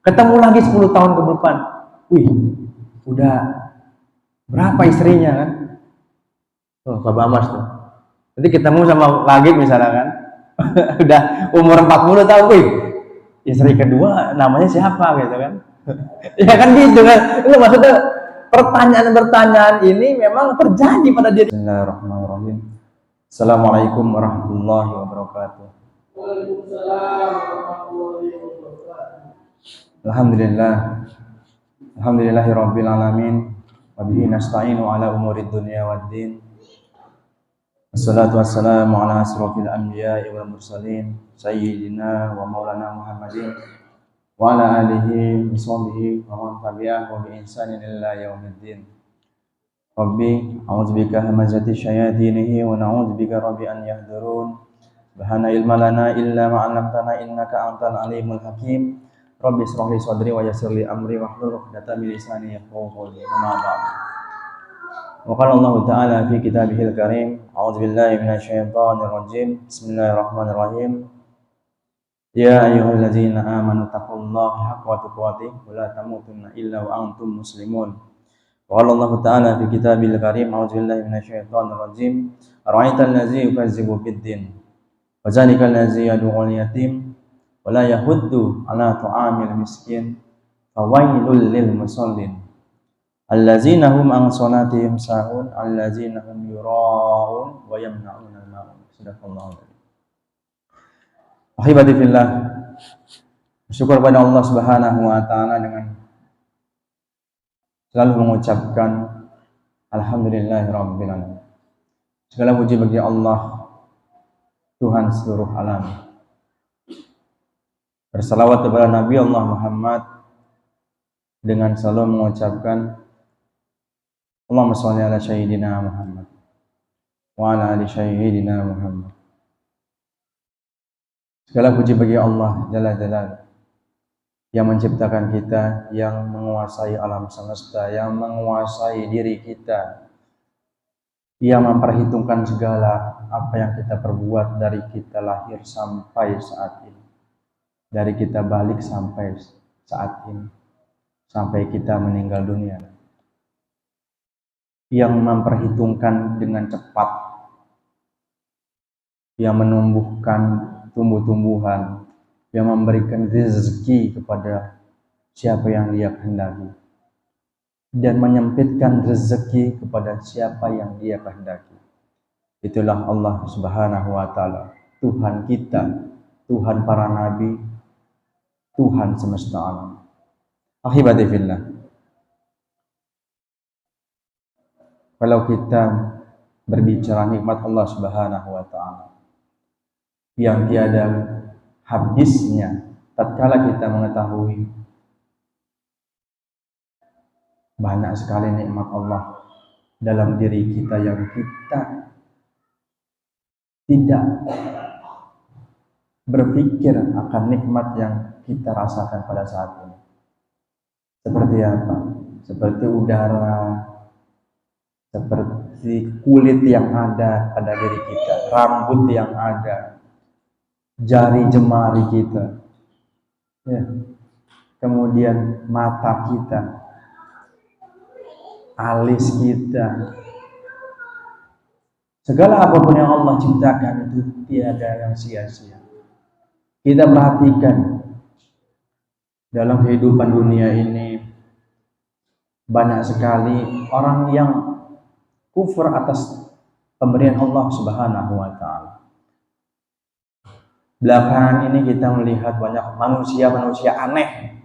Ketemu lagi 10 tahun ke depan. Wih, udah berapa istrinya kan? Oh, Pak Bamas tuh. Nanti ketemu sama lagi misalnya kan. Udah umur 40 tahun, wih, istri kedua namanya siapa gitu kan? Ya kan gitu kan. Itu maksudnya pertanyaan-pertanyaan ini memang terjadi pada diri. Bismillahirrahmanirrahim. Assalamualaikum warahmatullahi wabarakatuh. Alhamdulillah. Alhamdulillahirabbil alamin. Wa bihi nasta'inu ala umurid dunya waddin. Wassalatu wassalamu ala asrofil anbiya'i wal mursalin sayyidina wa maulana Muhammadin wa ala alihi wa sahbihi wa man tabi'ahu bi ihsanin ila yaumiddin. Rabbi a'udzubika hamazati syayatinihi wa na'udzubika rabbi an yahdurun. Subhana ilma lana illa ma 'allamtana innaka antal alimul hakim. Rabbi ishrah li sadri wa yassir li amri wahlul 'uqdatam min lisani yafqahu qawli. Amma ba'du. Wa qala Allah Ta'ala fi kitabihil karim, a'udzu billahi minasyaitonir rajim. Bismillahirrahmanirrahim. Ya ayyuhalladzina amanu taqullaha haqqa tuqatih wa la tamutunna illa wa antum muslimun. Wa qala Allah Ta'ala fi kitabihil karim, a'udzu billahi minasyaitonir rajim. Ara'aital ladzi yukazzibu bid-din wa zalikal ladzi yad'ul yatim wa la yahuddu 'ala ta'amil miskin fawailul lil musallin allazina hum an salatihim sahun allazina hum yura'un wa yamna'una al-ma'un. Sadaqallahu alaihi. Ahibati fillah, bersyukur pada Allah Subhanahu wa taala dengan selalu mengucapkan alhamdulillahirabbil alamin. Segala puji bagi Allah, Tuhan seluruh alam. Bersalawat kepada Nabi Allah Muhammad dengan selalu mengucapkan Allahumma sholli ala sayyidina Muhammad wa ala ali sayyidina Muhammad. Segala puji bagi Allah Jalla Jalaluhu yang menciptakan kita, yang menguasai alam semesta, yang menguasai diri kita, yang memperhitungkan segala apa yang kita perbuat dari kita lahir sampai saat ini, dari kita balik sampai saat ini, sampai kita meninggal dunia, yang memperhitungkan dengan cepat, yang menumbuhkan tumbuh-tumbuhan, yang memberikan rezeki kepada siapa yang Dia kehendaki, dan menyempitkan rezeki kepada siapa yang Dia kehendaki. Itulah Allah Subhanahu wa taala, Tuhan kita, Tuhan para nabi, Tuhan semesta alam. Ahibati fillah, kalau kita berbicara nikmat Allah Subhanahu wa taala yang tiada habisnya, tatkala kita mengetahui banyak sekali nikmat Allah dalam diri kita yang kita tidak berpikir akan nikmat yang kita rasakan pada saat ini. Seperti apa? Seperti udara, seperti kulit yang ada pada diri kita, rambut yang ada, jari jemari kita, ya. Kemudian mata kita, alis kita, segala apapun yang Allah ciptakan itu tiada yang sia-sia. Kita perhatikan dalam kehidupan dunia ini banyak sekali orang yang kufur atas pemberian Allah Subhanahu wa taala. Belakangan ini kita melihat banyak manusia-manusia aneh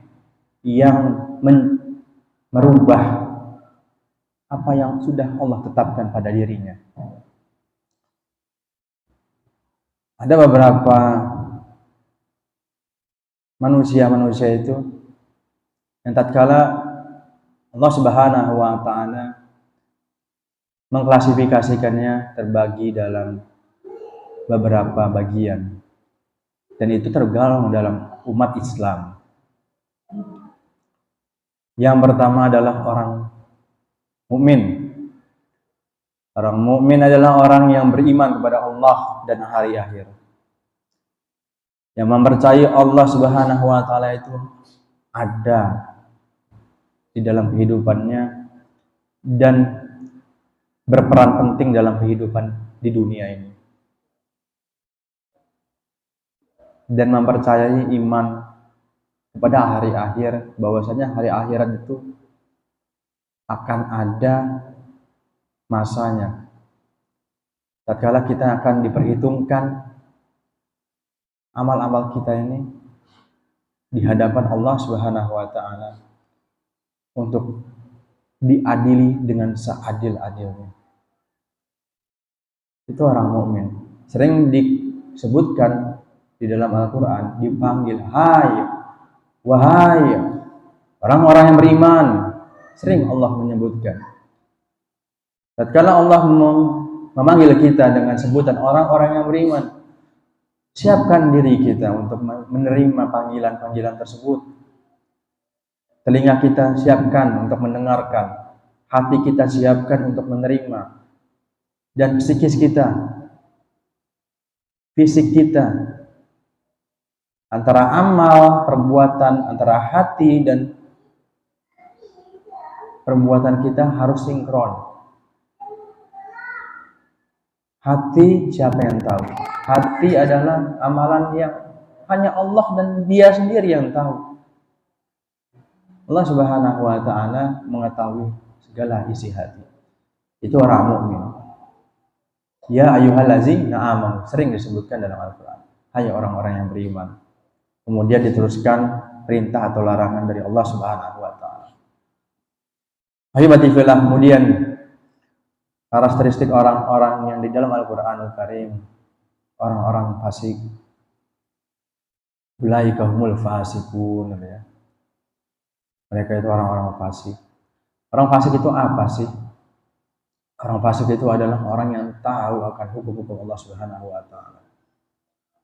yang merubah apa yang sudah Allah tetapkan pada dirinya. Ada beberapa manusia-manusia itu yang tatkala Allah Subhanahu wa taala mengklasifikasikannya terbagi dalam beberapa bagian. Dan itu tergolong dalam umat Islam. Yang pertama adalah orang mukmin. Orang mukmin adalah orang yang beriman kepada Allah dan hari akhir, yang mempercayai Allah Subhanahu wa taala itu ada di dalam kehidupannya dan berperan penting dalam kehidupan di dunia ini, dan mempercayai iman kepada hari akhir, bahwasanya hari akhirat itu akan ada masanya tatkala kita akan diperhitungkan amal-amal kita ini di hadapan Allah Subhanahu wa taala untuk diadili dengan seadil-adilnya. Itu orang mukmin. Sering disebutkan di dalam Al-Qur'an, dipanggil hai, wahai orang-orang yang beriman. Sering Allah menyebutkan. Tatkala Allah memanggil kita dengan sebutan orang-orang yang beriman, siapkan diri kita untuk menerima panggilan-panggilan tersebut. Telinga kita siapkan untuk mendengarkan, hati kita siapkan untuk menerima, dan psikis kita, fisik kita, antara amal, perbuatan, antara hati dan perbuatan kita harus sinkron. Hati siapa yang tahu? Hati adalah amalan yang hanya Allah dan Dia sendiri yang tahu. Allah Subhanahu wa taala mengetahui segala isi hati. Itu orang mukmin. Ya ayyuhallazina amanu, sering disebutkan dalam Al-Qur'an. Hai orang-orang yang beriman. Kemudian diteruskan perintah atau larangan dari Allah Subhanahu wa taala. Ahibati fillah, kemudian karakteristik orang-orang yang di dalam Al-Qur'anul Karim, orang-orang fasik. Ulaika humul fasikun, ya. Mereka itu orang-orang fasik. Orang fasik itu apa sih? Orang fasik itu adalah orang yang tahu akan hukum-hukum Allah Subhanahu wa taala.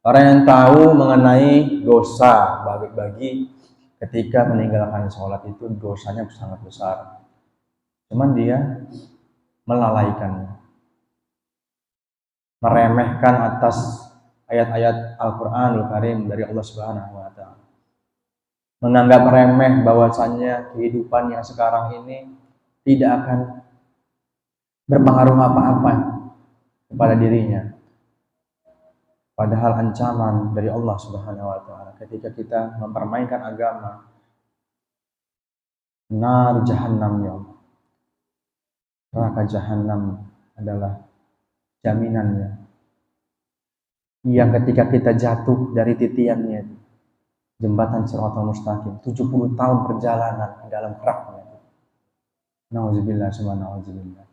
Orang yang tahu mengenai dosa, bagi ketika meninggalkan sholat itu dosanya sangat besar. Cuman dia melalaikannya, meremehkan atas ayat-ayat Al-Qur'anul Karim dari Allah Subhanahu wa taala. Menganggap remeh bahwasannya kehidupan yang sekarang ini tidak akan berpengaruh apa-apa kepada dirinya. Padahal ancaman dari Allah Subhanahu wa taala ketika kita mempermainkan agama, nar jahannam, ya Allah. Neraka jahannam adalah jaminannya. Yang ketika kita jatuh dari titiannya, jembatan Shiratal Mustaqim, 70 tahun perjalanan ke dalam keraknya. Nauzubillah summa nauzubillah.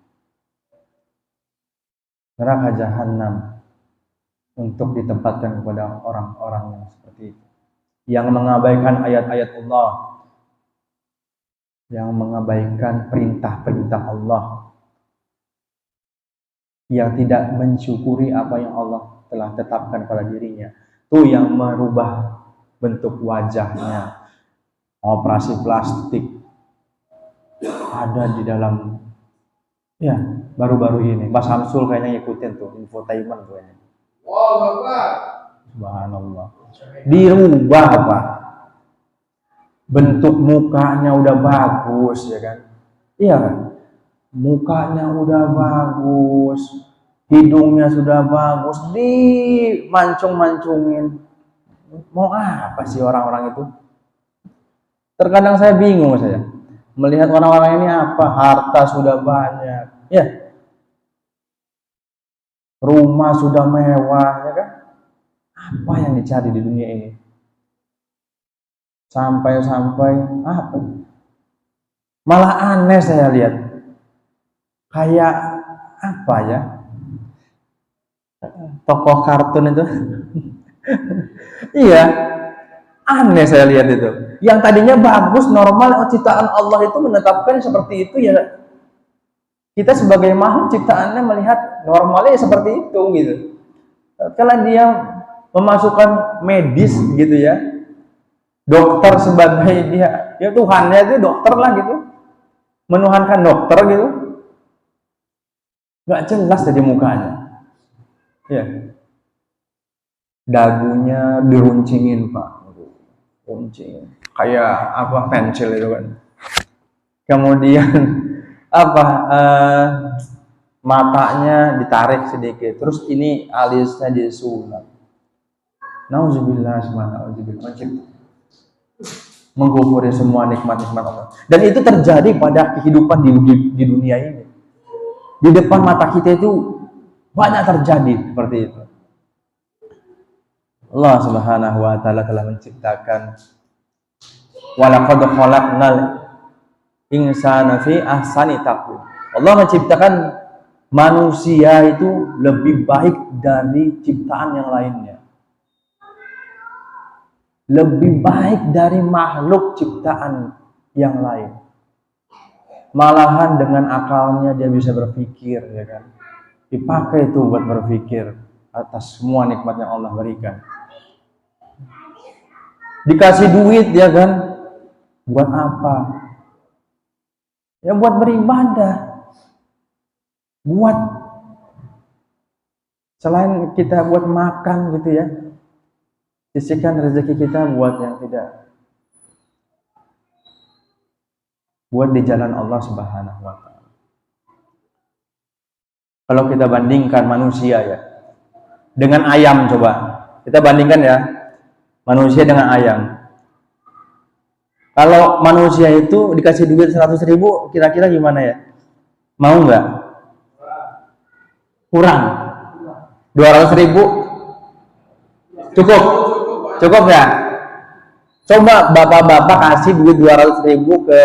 Neraka jahannam untuk ditempatkan kepada orang-orang yang seperti itu, yang mengabaikan ayat-ayat Allah, yang mengabaikan perintah-perintah Allah, yang tidak mensyukuri apa yang Allah telah tetapkan pada dirinya. Itu yang merubah bentuk wajahnya. Operasi plastik ada di dalam, ya, baru-baru ini. Mas Samsul kayaknya ngikutin tuh, infotainment tuh ini. Wow, Bapak. Subhanallah. Dirubah, Pak. Bentuk mukanya udah bagus, ya kan? Iya kan? Mukanya udah bagus, hidungnya sudah bagus, dimancung-mancungin. Mau apa sih orang-orang itu? Terkadang saya bingung saya melihat orang-orang ini apa, harta sudah banyak, ya, rumah sudah mewah, ya kan? Apa yang dicari di dunia ini? Sampai-sampai apa? Malah aneh saya lihat. Kayak apa ya? Tokoh kartun itu. Iya, aneh saya lihat itu. Yang tadinya bagus, normal, ciptaan Allah itu menetapkan seperti itu, ya. Kita sebagai makhluk ciptaannya melihat normalnya seperti itu, gitu. Kalau dia memasukkan medis, gitu ya, dokter sebagai dia, ya Tuhannya itu dokter lah, gitu, menuhankan dokter, gitu, nggak jelas dari mukanya, ya. Dagunya diruncingin, Pak, runcing, kayak apa pensil itu kan. Kemudian apa matanya ditarik sedikit, terus ini alisnya disulap. Nauzubillah menggufuri semua nikmat-nikmat Allah. Dan itu terjadi pada kehidupan di dunia ini. Di depan mata kita itu banyak terjadi seperti itu. Allah Subhanahu wa taala telah menciptakan walaqad khalaqnal insana fi ahsani taqwim. Allah menciptakan manusia itu lebih baik dari ciptaan yang lainnya. Lebih baik dari makhluk ciptaan yang lain. Malahan dengan akalnya dia bisa berpikir, ya kan? Dipakai itu buat berpikir atas semua nikmat yang Allah berikan. Dikasih duit, ya kan? Buat apa? Ya buat beribadah. Buat selain kita buat makan gitu ya. Sisihkan rezeki kita buat yang tidak. Buat di jalan Allah Subhanahu wa taala. Kalau kita bandingkan manusia ya dengan ayam, coba. Kita bandingkan ya. Manusia dengan ayam. Kalau manusia itu dikasih duit 100.000, kira-kira gimana ya? Mau nggak? Kurang. 200.000? Cukup? Cukup nggak? Coba bapak-bapak kasih duit 200.000 ke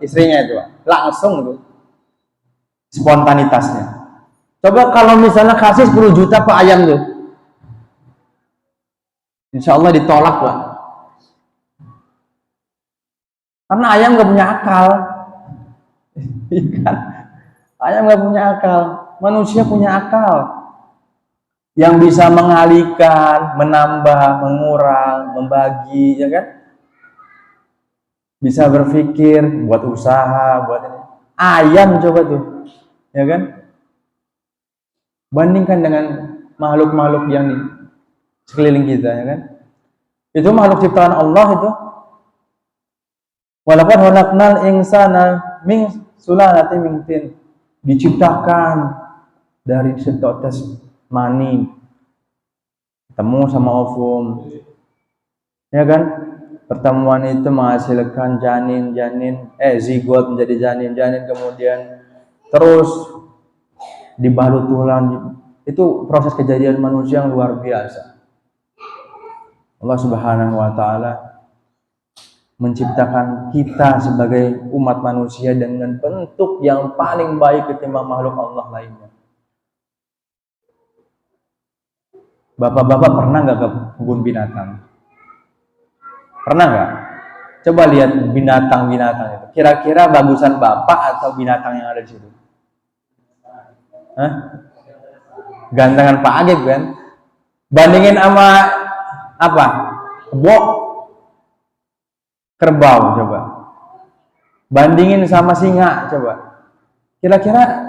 istrinya itu, langsung tuh spontanitasnya. Coba kalau misalnya kasih 10 juta ke ayam tuh, insya Allah ditolak lah. Karena ayam nggak punya akal. Ayam nggak punya akal. Manusia punya akal. Yang bisa mengalihkan, menambah, mengurang, membagi, ya kan? Bisa berpikir, buat usaha, buat ini. Ayam coba tuh, ya kan? Bandingkan dengan makhluk-makhluk yang di sekeliling kita, ya kan? Itu makhluk ciptaan Allah itu. Walaqad khalaqnal insana min sulalatin min tin. Diciptakan dari setetes mani, ketemu sama ovum, ya kan? Pertemuan itu menghasilkan janin, zigot menjadi janin, kemudian terus dibalut tulang. Itu proses kejadian manusia yang luar biasa. Allah Subhanahu wa taala menciptakan kita sebagai umat manusia dengan bentuk yang paling baik ketimbang makhluk Allah lainnya. Bapak-bapak pernah nggak ke kebun binatang? Pernah nggak? Coba lihat binatang-binatang itu. Kira-kira bagusan bapak atau binatang yang ada di situ? Hah? Gantengan Pak Agib kan? Bandingin sama apa? Kebo, kerbau coba. Bandingin sama singa coba. Kira-kira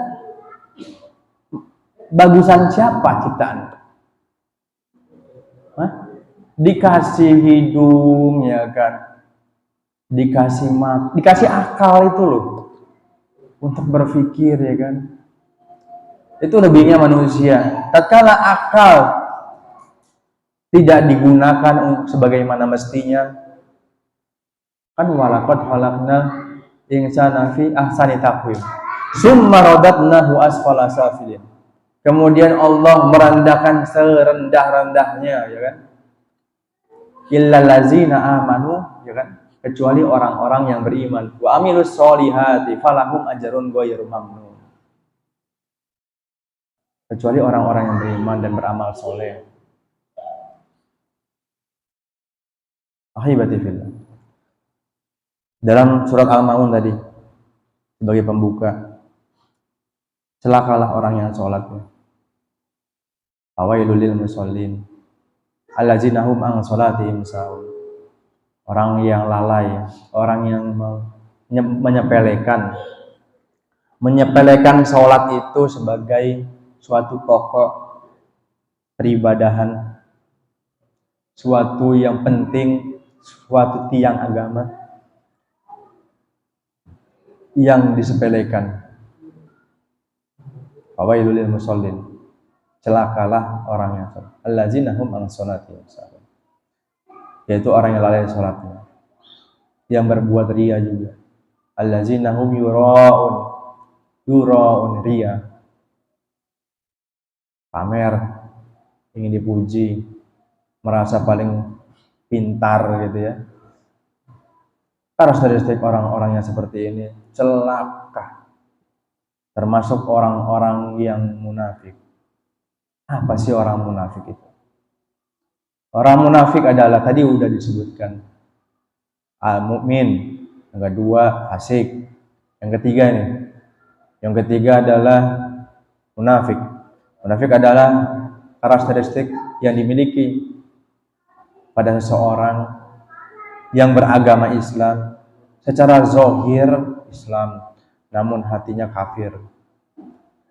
bagusan siapa ciptaan? Dikasih hidung, ya kan, dikasih akal itu loh untuk berpikir, ya kan. Itu lebihnya manusia. Tatkala akal tidak digunakan sebagaimana mestinya, kan walaqad khalaqnal insana fi ahsani taqwim summa radadnahu asfala safilin. Kemudian Allah merendahkan serendah-rendahnya, ya kan. Illal ladzina amanu, ya kan, kecuali orang-orang yang beriman. Wa amilus solihati falahum ajrun ghairu mamnun. Kecuali orang-orang yang beriman dan beramal soleh. Ahibati fillah. Dalam surat Al-Maun tadi sebagai pembuka, celakalah orang yang sholatnya. Fawailul lil musallin allazina hum an sholatihim sahun. Orang yang lalai, orang yang menyepelekan sholat itu sebagai suatu pokok peribadahan, suatu yang penting suatu tiang agama yang disepelekan. Fawailul lil musallin, celakalah orang yang salat. Allazina hum an salatihim sahun, yaitu orang yang lalai salatnya, yang berbuat ria juga. Allazina hum yuraun ria, pamer, ingin dipuji, merasa paling pintar gitu ya. Karakteristik orang-orang yang seperti ini celaka, termasuk orang-orang yang munafik. Apa sih orang munafik itu? Orang munafik adalah tadi udah disebutkan, al-mu'min, yang kedua fasik, yang ketiga adalah munafik. Munafik adalah karakteristik yang dimiliki pada seseorang yang beragama Islam, secara zahir Islam, namun hatinya kafir.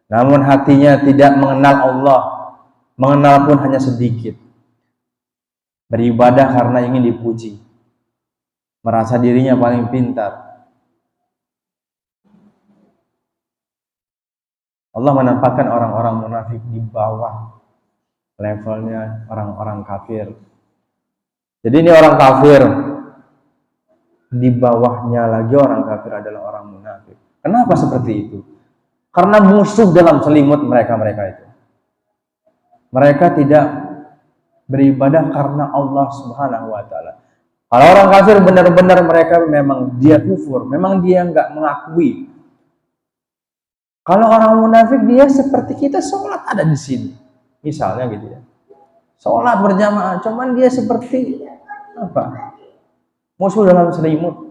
Namun hatinya tidak mengenal Allah, mengenal pun hanya sedikit. Beribadah karena ingin dipuji, merasa dirinya paling pintar. Allah menempatkan orang-orang munafik di bawah levelnya orang-orang kafir. Jadi ini orang kafir, di bawahnya lagi orang kafir adalah orang munafik. Kenapa seperti itu? Karena musuh dalam selimut mereka itu. Mereka tidak beribadah karena Allah Subhanahu wa taala. Kalau orang kafir benar-benar mereka memang dia kufur, memang dia enggak mengakui. Kalau orang munafik dia seperti kita sholat ada di sini. Misalnya gitu ya. Sholat berjamaah, cuman dia seperti apa? Musuh dalam selimut.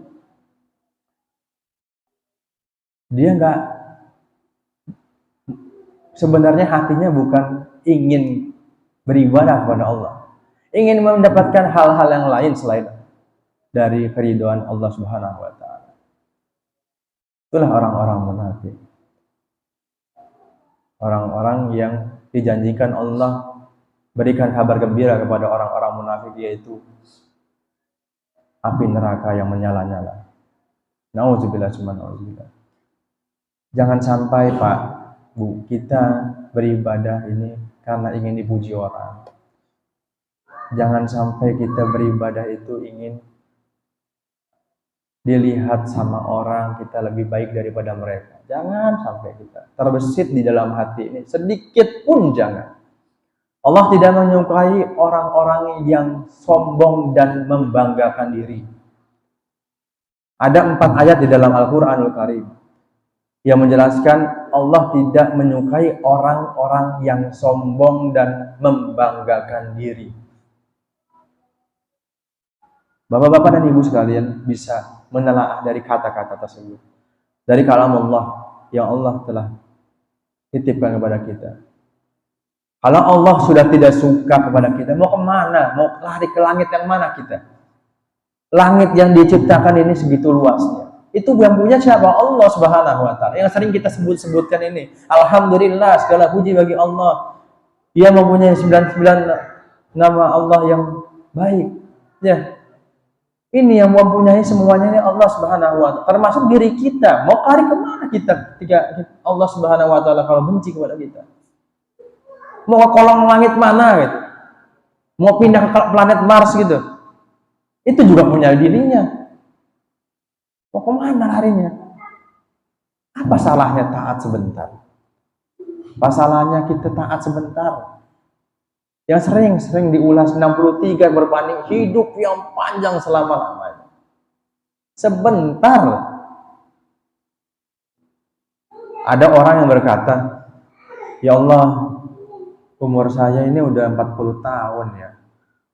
Dia enggak, sebenarnya hatinya bukan ingin beribadah kepada Allah, ingin mendapatkan hal-hal yang lain selain dari keridhaan Allah Subhanahu wa taala. Itulah orang-orang munafik. Orang-orang yang dijanjikan Allah berikan kabar gembira kepada orang-orang munafik, yaitu api neraka yang menyala-nyala. Nauzubillah summa nauzubillah. Jangan sampai Pak, Bu, kita beribadah ini karena ingin dipuji orang. Jangan sampai kita beribadah itu ingin dilihat sama orang kita lebih baik daripada mereka. Jangan sampai kita terbesit di dalam hati ini, sedikit pun jangan. Allah tidak menyukai orang-orang yang sombong dan membanggakan diri. Ada 4 ayat di dalam Al-Quranul Karim yang menjelaskan Allah tidak menyukai orang-orang yang sombong dan membanggakan diri. Bapak-bapak dan ibu sekalian bisa menelaah dari kata-kata tersebut, dari kalam Allah yang Allah telah titipkan kepada kita. Kalau Allah sudah tidak suka kepada kita, mau kemana? Mau lari ke langit yang mana kita? Langit yang diciptakan ini segitu luasnya. Itu yang punya siapa? Allah Subhanahu wa taala. Yang sering kita sebutkan ini. Alhamdulillah, segala puji bagi Allah. Dia mempunyai 99 nama Allah yang baik. Ya. Ini yang mempunyai semuanya ini Allah Subhanahu wa taala. Termasuk diri kita. Mau lari kemana kita ketika Allah Subhanahu wa taala kalau benci kepada kita? Mau ke kolong langit mana gitu? Mau pindah ke planet Mars gitu? Itu juga punya dirinya. Mau kemana larinya? Apa salahnya taat sebentar? Apa salahnya kita taat sebentar? Yang sering diulas 63 berbanding hidup yang panjang selama-lamanya. Sebentar. Ada orang yang berkata, ya Allah, umur saya ini udah 40 tahun ya.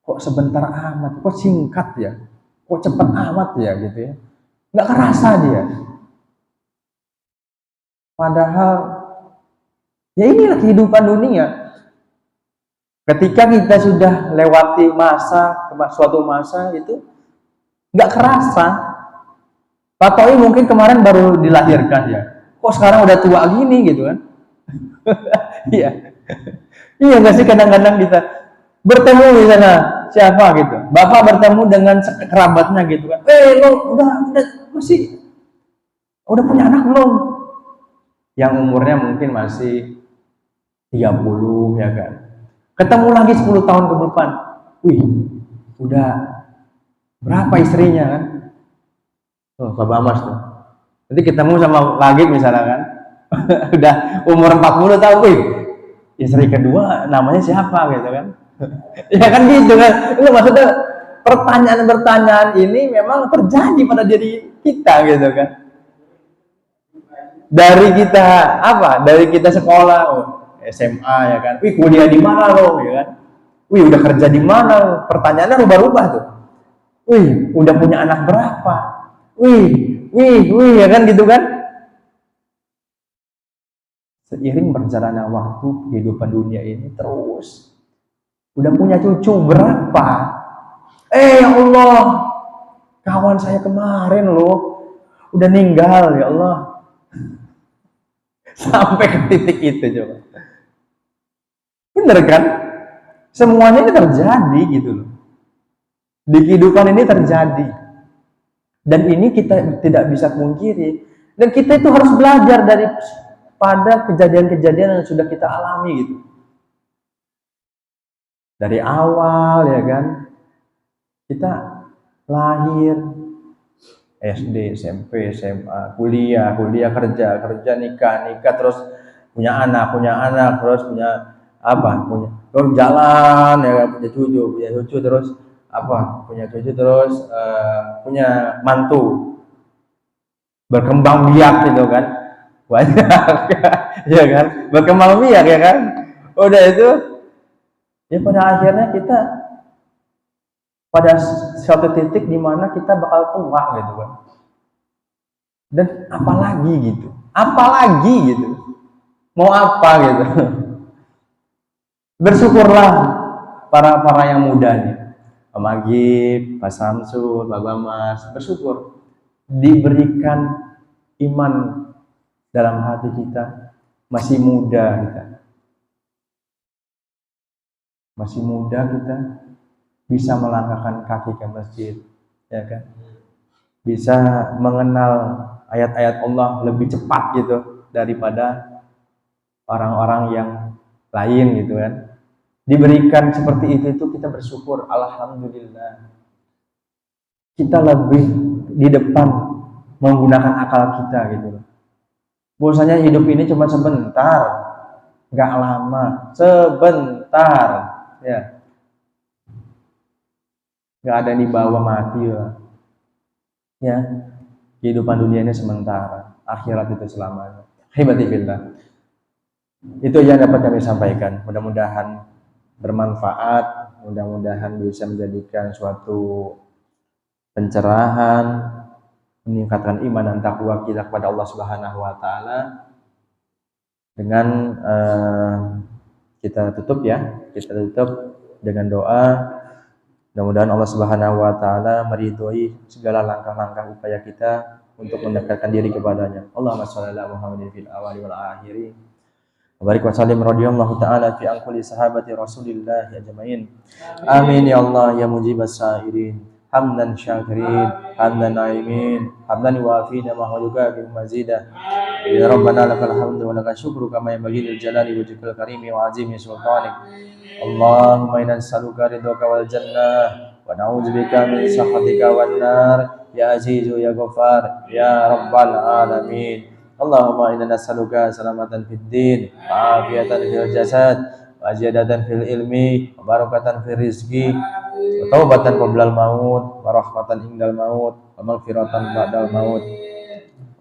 Kok sebentar amat, kok singkat ya, kok cepat amat ya gitu ya. Nggak kerasa dia. Padahal ya inilah kehidupan dunia. Ketika kita sudah lewati suatu masa itu nggak kerasa. Pak Toi mungkin kemarin baru dilahirkan ya. Kok sekarang udah tua gini gitu kan? Iya. Iya nggak sih kadang-kadang kita Bertemu di sana siapa gitu, bapak bertemu dengan kerabatnya gitu kan, lo udah masih udah punya anak belum, yang umurnya mungkin masih 30 ya kan, ketemu lagi 10 tahun ke depan, wih udah berapa istrinya kan, Pak Bamas tuh nanti ketemu sama lagi misalnya kan udah umur 40 tahun, wih istri kedua namanya siapa gitu kan. Ya kan gitu kan, itu maksudnya pertanyaan-pertanyaan ini memang terjadi pada diri kita gitu kan, dari kita dari kita sekolah, SMA ya kan, wih kuliah di mana lo ya kan, wih udah kerja di mana lo, pertanyaannya rubah-rubah tuh, wih udah punya anak berapa, wih ya kan gitu kan. Seiring berjalannya waktu, kehidupan dunia ini terus, udah punya cucu berapa, ya Allah kawan saya kemarin loh udah meninggal ya Allah. Sampai ke titik itu coba, bener kan, semuanya ini terjadi gitu loh, di kehidupan ini terjadi, dan ini kita tidak bisa pungkiri, dan kita itu harus belajar daripada kejadian-kejadian yang sudah kita alami gitu, dari awal ya kan, kita lahir SD, SMP, SMA, kuliah, kerja, nikah, terus punya anak, terus punya terus jalan ya kan, punya cucu, terus punya cucu, terus punya mantu, berkembang biak gitu kan, banyak ya kan, berkembang biak ya kan, udah itu ya pada akhirnya kita pada suatu titik di mana kita bakal tua gitu kan, dan apalagi gitu, mau apa gitu. Bersyukurlah para yang muda nih, Pak Magib, Pak Samsul, Pak Bamas, bersyukur diberikan iman dalam hati kita, masih muda kita bisa melangkahkan kaki ke masjid ya kan, bisa mengenal ayat-ayat Allah lebih cepat gitu daripada orang-orang yang lain gitu kan. Diberikan seperti itu kita bersyukur, alhamdulillah. Kita lebih di depan menggunakan akal kita gitu loh. Bahwasanya hidup ini cuma sebentar, nggak lama, sebentar ya. Nggak ada yang dibawa mati ya. Kehidupan dunia ini sementara, akhirat itu selamanya. Hibatifillah. Itu yang dapat kami sampaikan. Mudah-mudahan bermanfaat, mudah-mudahan bisa menjadikan suatu pencerahan, meningkatkan iman dan takwa kita kepada Allah Subhanahu wa taala. Dengan kita tutup dengan doa. Mudah-mudahan Allah Subhanahu wa taala meridhoi segala langkah-langkah upaya kita untuk mendekatkan diri kepadanya. Allahumma shalli ala Muhammadin fil awwali wal akhiri. Wa barik wa sallim radhiyallahu taala fi anquli sahabati Rasulillah ajmain. Amin ya Allah ya mujibas sairin. Hamdan syakirin, hamdan naimin, hamdan wafi ni'mah wa yukafi mazidah. Ya Rabbana lakal hamdu wa lakal syukru kama yanbaghi lil jalali wajhikal karimi wa azimi sultanik. Allahumma inna nas'aluka ridhaka wal jannah wa na'udzubika min sakhatika wan nar ya azizu ya ghafar ya rabbal alamin. Allahumma inna nas'aluka salamatan fid din wa afiyatan fil jasad wa ziyadatan fil ilmi wa barakatan fil rizqi wa taubatan qablal maut wa rahmatan indal maut wa maghfiratan ba'dal maut.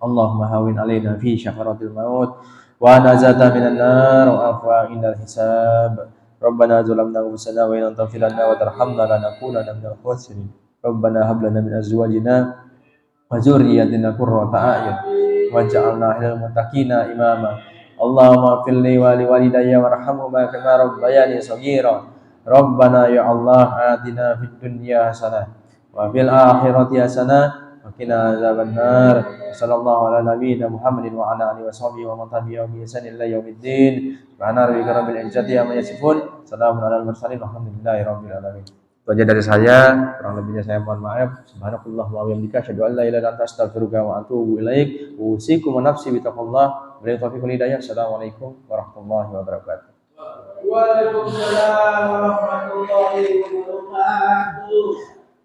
Allahumma hawin alaina fi syakaratil maut wa najata minan nar wa afwa indal hisab. Rabbana zalamna anfusana wa in lam taghfir lana wa tarhamna lanakunanna minal khasirin. Rabbana hab lana min azwajina wa dzurriyyatina qurrata a'yun waj'alna lil muttaqina imama. Allahumma fil li wa li walidayya warhamhuma kama rabbayani shaghira. Rabbana ya Allah atina fid dunya hasanah wa fil akhirati hasanah وقنا عذاب النار. صلى الله على نبينا محمد وعلى آله وصحبه ومن تبعهم بإحسان إلى يوم الدين. سبحان ربك رب العزة عما يصفون. Salamun alal mursalin. Alhamdulillahi rabbil alamin. Itu aja dari saya, kurang lebihnya saya mohon maaf. Subhanakallah wa bihamdika asyhadu an la ilaha illa anta astaghfiruka wa atubu ilaik. Usikum wa nafsi bi taqwallah. Wa taufiq wal hidayah. Assalamualaikum warahmatullahi wabarakatuh. Waalaikumsalam.